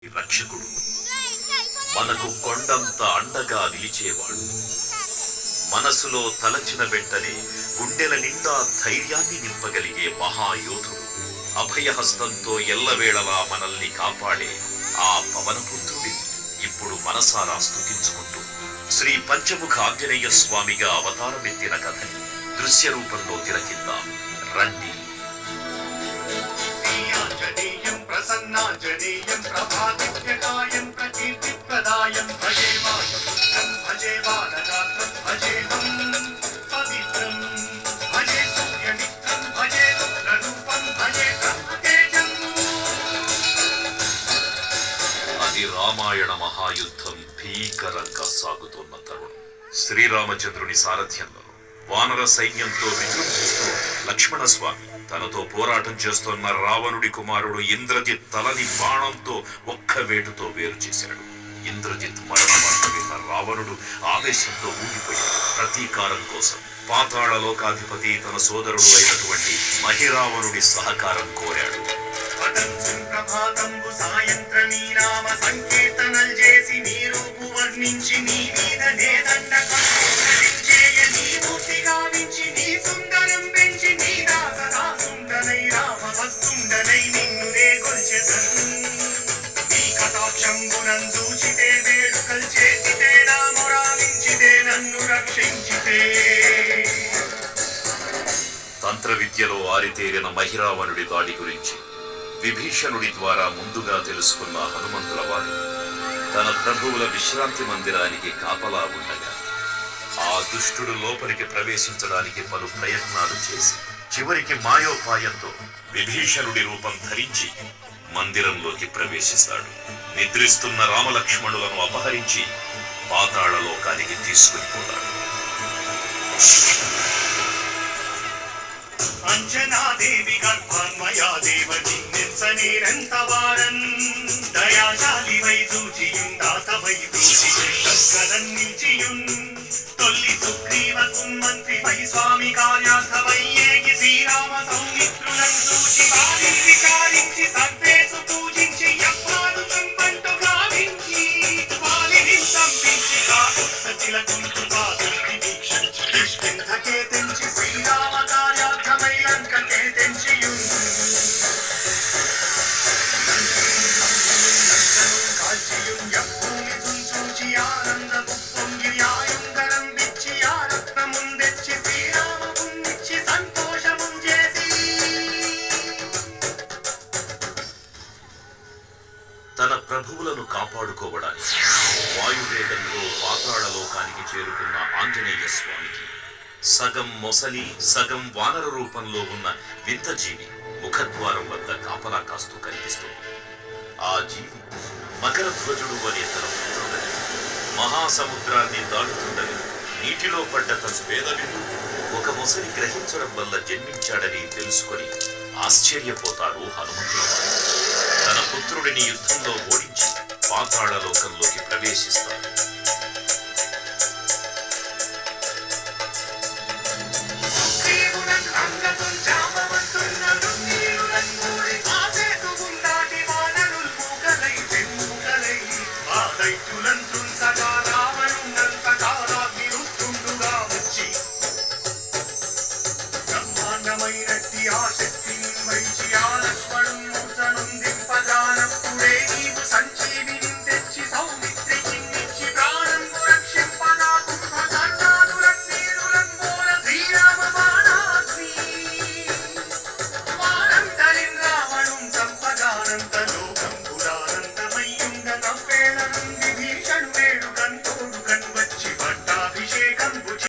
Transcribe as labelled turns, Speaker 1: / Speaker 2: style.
Speaker 1: రక్షకుడు మనకు కొండంత అండగా నిలిచేవాడు. మనసులో తలచిన వెంటనే గుండెల నిండా ధైర్యాన్ని నింపగలిగే మహాయోధుడు. అభయహస్తంతో ఎల్లవేళలా మనల్ని కాపాడే ఆ పవనపుత్రుడిని ఇప్పుడు మనసారా స్తుతించుకుంటూ శ్రీ పంచముఖ ఆంజనేయ స్వామిగా అవతారమెత్తిన కథని దృశ్య రూపంలో తిలకిద్దాం రండి.
Speaker 2: प्रसन्नाञ्जनेयं प्रभादिव्यकायं प्रकीर्तिप्रदायं भजे वायुपुत्रं भजे बालगात्रं भजेऽहं पवित्रं भजे सूर्यमित्रं भजे रुद्ररूपं भजे ब्रह्मतेजम्.
Speaker 1: అది రామాయణ మహాయుద్ధం భీకరంగా సాగుతున్న తరుణం. శ్రీరామచంద్రుని సారథ్యంలో వానర సైన్యంతో విజృంభిస్తూ లక్ష్మణస్వామి తనతో పోరాటం చేస్తున్న రావణుడి కుమారుడు ఇంద్రజిత్ తలని బాణంతో ఒక్క వేటుతో వేరు చేశాడు. ఇంద్రజిత్ మరణ వార్త విన్న రావణుడు ఆవేశంతో ఊగిపోయాడు. ప్రతీకారం కోసం పాతాళ లోకాధిపతి తన సోదరుడు అయినటువంటి మహిరావణుడి సహకారం కోరాడు.
Speaker 2: ప్రభాతంబు సాయంత్రమీ నామ సంకీర్తనల్ చేసి నీ రూపు వర్ణించి నీ మీద నేదండ కరుణించేయ నీ మూర్తి గావించి నీ సుందరం పెంచి నీ దాసదాసుండనై రామ వస్తుండనై నిన్నునే గొల్చెదన్. నీ కటాక్షంబునం చూచితే వేడుకల్ చేసితే నా మొరాలించితే నన్ను రక్షించితే.
Speaker 1: తంత్ర విద్యలో ఆరితేరిన మహిరావణుడి దాడి గురించి విభీషణుడి ద్వారా ముందుగా తెలుసుకున్న హనుమంతుల వారు తన ప్రభువుల విశ్రాంతి మందిరానికి కాపలా ఉండగా ఆ దుష్టుడు లోపలికి ప్రవేశించడానికి పలు ప్రయత్నాలు చేసి చివరికి మాయోపాయంతో విభీషణుడి రూపం ధరించి మందిరంలోకి ప్రవేశిస్తాడు. నిద్రిస్తున్న రామలక్ష్మణులను అపహరించి పాతాళ లోకానికి తీసుకునిపోతాడు.
Speaker 2: అంజనాదేవి గర్భాన్మయా దేవతి నిత్సనేరంతవారన్ దయాశాలి వై చూచియుందాతవై దూచికదన్ నిల్చియున్ తొల్లి సుగ్రీవకు మంత్రి వై స్వామి కార్యార్థవై ఏగి శ్రీరామ సౌమిత్రులను చూచి వారి విచారించి సర్వేసు పూజించి యప్పాను సంబంటు గావించి వాలిని సంపించి కాకు సచిలకుంటు పాదృష్టి వీక్షించి దుష్కింధకే తెంచి శ్రీరామ కార్యార్థమై లంకకే తెంచియున్ కాల్చియున్ యప్పూని చుంచూచి ఆనందపు పొంగి ఆయుంగరం విచ్చి ఆ రత్నముందెచ్చి శ్రీరామమున్నిచ్చి సంతోషముం చేసి.
Speaker 1: తన ప్రభువులను కాపాడుకోవడానికి వాయువేగంతో పాతాళ లోకానికి చేరుకున్న ఆంజనేయ స్వామికి సగం మొసలి సగం వానర రూపంలో ఉన్న వింత జీవి ముఖద్వారం వద్ద కాపలా కాస్తూ కనిపిస్తుంది. ఆ జీవి మకర ధ్వజుడు అనే తన పుత్రుడని మహాసముద్రాన్ని దాటుతుండగా నీటిలో పడ్డ తన పేదవిడు ఒక మొసలి గ్రహించడం వల్ల జన్మించాడని తెలుసుకొని ఆశ్చర్యపోతాడు హనుమంతుల వారు. తన పుత్రుడిని యుద్ధంలో ఓడించి పాతాళ లోకంలోకి ప్రవేశిస్తాడు.